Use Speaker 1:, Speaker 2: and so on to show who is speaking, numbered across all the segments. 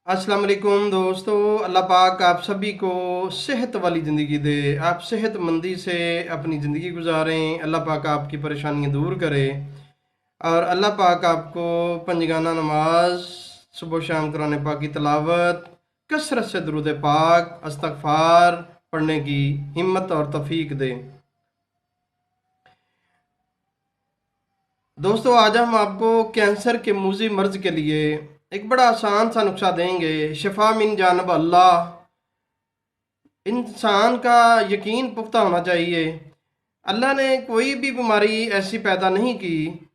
Speaker 1: अस्सलाम वालेकुम दोस्तों। अल्लाह पाक आप सभी को सेहत वाली ज़िंदगी दे, आप सेहतमंदी से अपनी ज़िंदगी गुजारें। अल्लाह पाक आपकी परेशानियां दूर करे और अल्लाह पाक आपको पंजगाना नमाज, सुबह शाम कुरान पाक की तिलावत, कसरत से दुरूद पाक, इस्तगफार पढ़ने की हिम्मत और तौफीक दे। दोस्तों, आज हम आपको कैंसर के मूजी मर्ज के लिए एक बड़ा आसान सा नुस्खा देंगे। शिफा मिन जानब अल्लाह। इंसान का यकीन पुख्ता होना चाहिए। अल्लाह ने कोई भी बीमारी ऐसी पैदा नहीं की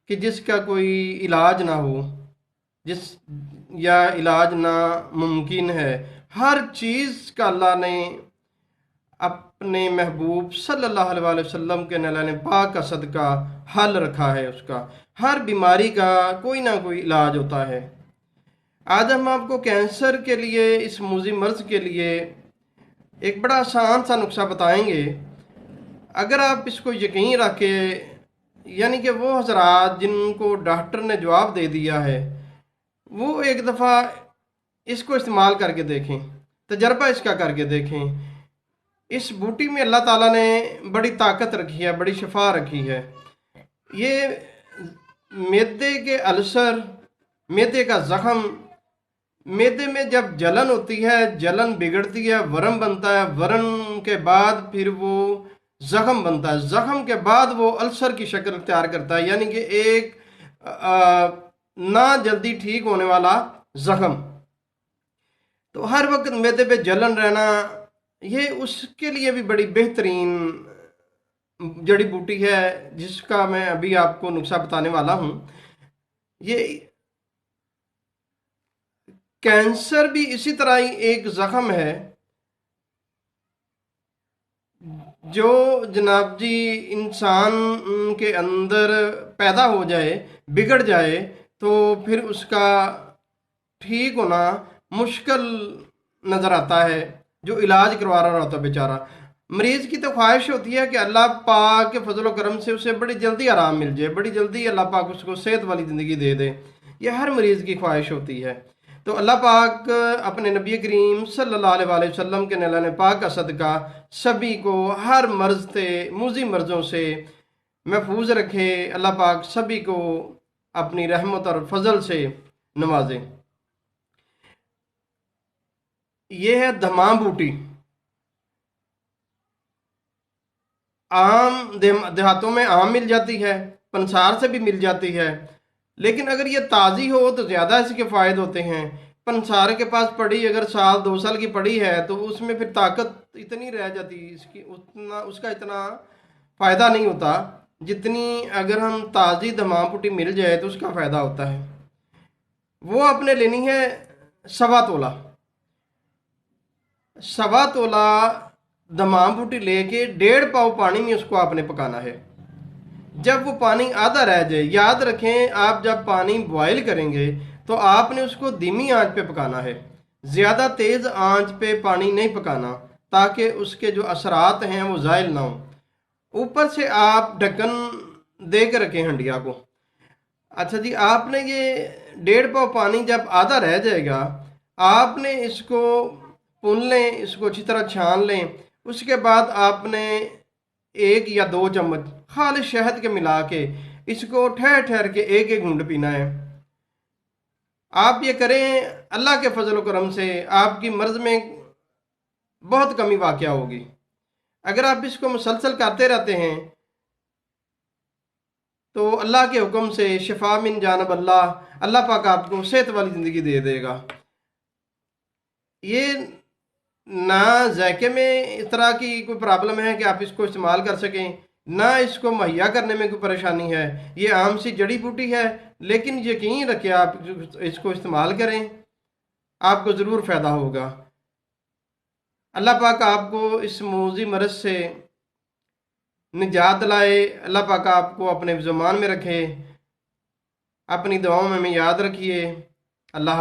Speaker 1: कि जिसका कोई इलाज ना हो, जिस या इलाज ना मुमकिन है। हर चीज़ का अल्लाह ने अपने महबूब सल्लल्लाहु अलैहि वसल्लम के नैलान पाक का सदका हल रखा है। उसका हर बीमारी का कोई ना कोई इलाज होता है। आज हम आपको कैंसर के लिए, इस मूजी मर्ज के लिए एक बड़ा आसान सा नुस्खा बताएंगे। अगर आप इसको यकीन रखें, यानी कि वो हजरात जिनको डॉक्टर ने जवाब दे दिया है, वो एक दफ़ा इसको इस्तेमाल करके देखें, तजर्बा इसका करके देखें। इस बूटी में अल्लाह ताला ने बड़ी ताकत रखी है, बड़ी शफा रखी है। ये मैदे के अल्सर, मैदे का ज़ख़म, मैदे में जब जलन होती है, जलन बिगड़ती है, वरम बनता है, वरम के बाद फिर वो जख्म बनता है, जख्म के बाद वो अल्सर की शक्ल इख्तियार करता है, यानी कि एक ना जल्दी ठीक होने वाला जख्म। तो हर वक्त मैदे पे जलन रहना, ये उसके लिए भी बड़ी बेहतरीन जड़ी बूटी है, जिसका मैं अभी आपको नुस्खा बताने वाला हूँ। ये कैंसर भी इसी तरह ही एक जख्म है जो जनाब जी इंसान के अंदर पैदा हो जाए, बिगड़ जाए, तो फिर उसका ठीक होना मुश्किल नज़र आता है। जो इलाज करवा रहा होता है बेचारा, मरीज़ की तो ख्वाहिश होती है कि अल्लाह पाक के फजल करम से उसे बड़ी जल्दी आराम मिल जाए, बड़ी जल्दी अल्लाह पाक उसको सेहत वाली ज़िंदगी दे दे। ये हर मरीज़ की ख्वाहिश होती है। तो अल्लाह पाक अपने नबी करीम सल्लल्लाहु अलैहि वसल्लम के नैलान पाक का सदका सभी को हर मर्ज से, मूजी मर्जों से महफूज रखे। अल्लाह पाक सभी को अपनी रहमत और फजल से नवाजे। ये है धमाम बूटी। आम देहातों में आम मिल जाती है, पंसार से भी मिल जाती है, लेकिन अगर ये ताज़ी हो तो ज़्यादा इसके फ़ायदे होते हैं। पंसार के पास पड़ी अगर साल 2 साल की पड़ी है तो उसमें फिर ताकत इतनी रह जाती, इसकी उतना उसका इतना फ़ायदा नहीं होता जितनी अगर हम ताज़ी दमाम पुटी मिल जाए तो उसका फ़ायदा होता है। वो आपने लेनी है सवा तोला। सवा तोला दमाम बूटी लेके 1.5 पाव पानी में उसको आपने पकाना है। जब वो पानी आधा रह जाए, याद रखें आप जब पानी बॉयल करेंगे तो आपने उसको धीमी आंच पे पकाना है, ज़्यादा तेज़ आंच पे पानी नहीं पकाना, ताकि उसके जो असरात हैं वो ज़ायल ना हो। ऊपर से आप ढक्कन दे के रखें हंडिया को। अच्छा जी, आपने ये 1.5 पाव पानी जब आधा रह जाएगा, आपने इसको भून लें, इसको अच्छी तरह छान लें। उसके बाद आपने 1 या 2 चम्मच खाली शहद के मिला के इसको ठहर ठहर के एक एक घूंट पीना है। आप ये करें, अल्लाह के फजल करम से आपकी मर्ज में बहुत कमी वाक़या होगी। अगर आप इसको मुसलसल करते रहते हैं तो अल्लाह के हुक्म से शिफा मिन जानब अल्लाह, अल्लाह पाक आपको सेहत वाली ज़िंदगी दे देगा। ये ना जायके में इस तरह की कोई प्रॉब्लम है कि आप इसको इस्तेमाल कर सकें, ना इसको मुहैया करने में कोई परेशानी है। ये आम सी जड़ी बूटी है, लेकिन यकीन रखिए आप इसको इस्तेमाल करें, आपको ज़रूर फ़ायदा होगा। अल्लाह पाक आपको इस मूजी मरज से निजात दिलाए। अल्लाह पाक आपको अपने ज़ुबान में रखे। अपनी दुआओं में हमें याद रखिए। अल्लाह